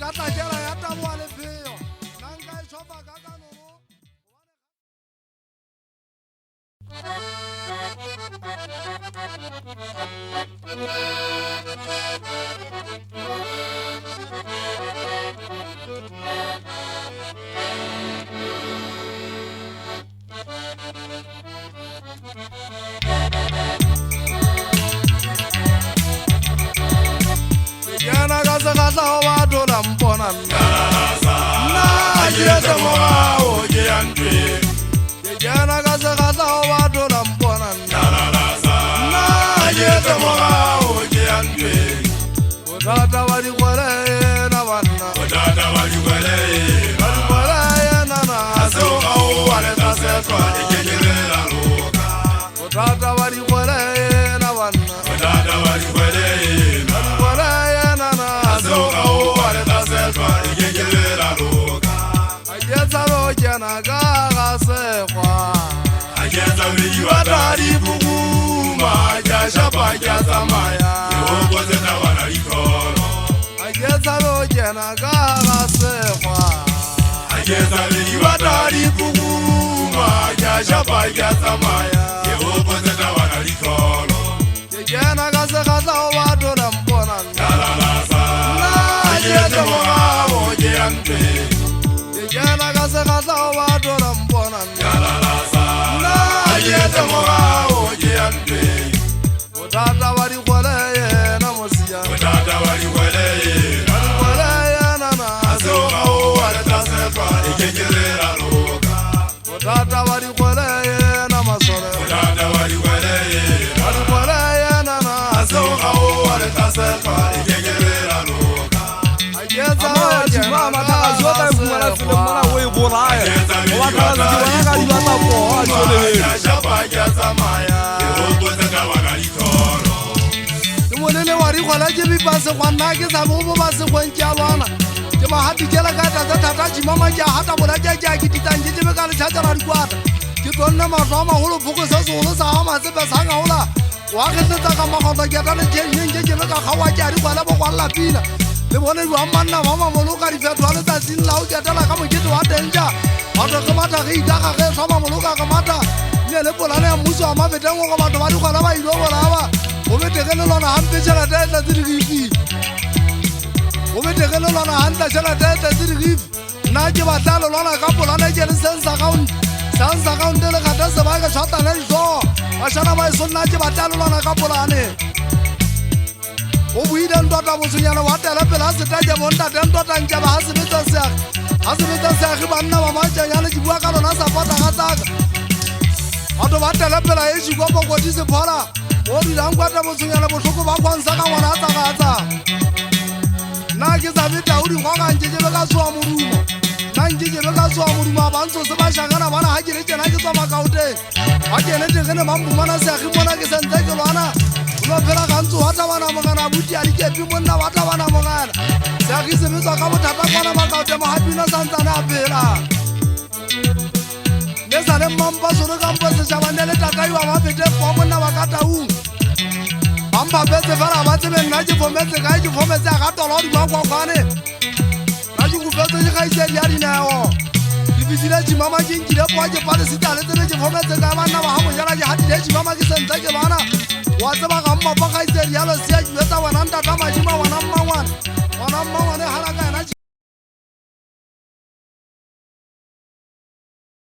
ka tlatjela ya taboa lepheo nna nka e tjhopa ka kanono. Yana gaza gaza wa dola mpona na jete moa o jiantwe. Yana gaza gaza wa dola mpona na jete moa o jiantwe. Utata wali kwele na wana. Utata wali kwele na na. Asoka o wale tasetwa ikejele la luka. Utata wali kwele na wana. Utata wali kwele na na. Asoka o wale tasetwa ikejele la luka. Ajeza loja na gaga sekwa. Ajeza wiji watari buguma. Ajasha pa ajasa maya. Yogo zeta wana likolo. Ajeza loja na gaga sekwa. Ajeza wiji watari buguma. Ajasha pa ajasa maya. Yogo zeta wana likolo. Jena gaza gaza wa dola mpona na ajeza moa o jiantwe. Jena gaza gaza wa dola mpona na ajeza moa o jiantwe. Utata wali kwele na mosia. Utata wali kwele na na. Asoka o wale tasetwa ikejele la luka. Utata wali kwele na masore. Utata wali kwele na na. Asoka o wale tasetwa ikejele la luka. Ajeza Mama takazota kumala fule mala we bolaye. Wakala ziwana kali bata po ajole. shapa jaza maya. Yogo zeta wana likolo. Monene wari kwala je bi pase kwanna ke sa bo ba se kwencha bana. Je ba hati jela ka ta ta ji mama ja hata bola ja ja ki titanje je be ka le tjhatsa ra dikwata. Ke tonna ma roma holo phoko sa solo sa ma se ba sanga hola. Wa ke tsa ka ma khota ke ta le je je be ka khawa ja ri kwala bo kwala pina. Le bone wa manna mama molo ka ri fetwa le tsatsing la o ke tala ka mo ke twa denja. Ba to ka mata ge ita ga ge soma molo ka mata. Ne le polane ya mmuso wa mabeteng go batho ba di kwala ba ilo bola ba. O betekele lona hampe tšhelete e tla tsirigifi. O betekele lona hantla tšhelete e tla tsirigifi. Nna ke batla le lona ka polane ke le sense account. Sense account le gata sebaka tšhata le ditlho. Ba šana ba eso nna ke batla le lona ka polane. O buile ntota bosonyana wa tele pele a seteke montate ntota nkeba ha sebetsa seagi. Ha sebetsa seagi banna ba matšanyane ke bua ka lona sapota ga tsaka. Batho ba tele pele e šiko pokoti sephola. O dilang kwata bosonyana bohloko ba kwansa ka ngwana tsagatsa. Nna ke sa beta o di ngwaga ntse ke be ka tsoa modumo. Nna ntse ke be ka tsoa modumo ba ntso se ba shakana bana ha ke le tjena ke tswa makaoteng. Ha ke ne tengene ba mbumana seagi mona ke sentse ke lwana. O no phela ka ntso wa tabana mogana buti a dikepi monna wa tabana mogana. Seagi se betswa ka bothata kwana makaote mo hapina santsane a phela. Nesale mampa solo kampo se shabane le tatai wa mabete kwa monna wa kataung. Amba betse fela ba tsebe nna ke fometse ka ke fometse ga tola di ba kwa kwane. Ka ke kupetse ke ga ise ya dinao. Ke bitsile di mama ke nkile kwa ke pale sita le tsebe ke fometse ka bana ba ha mo jala ke hatile di mama ke sentse ke bana. Wa tseba ga mma ba ga ise ya lo sia ke etsa wana ntata majima wana mmangwana. Wana mmangwana hala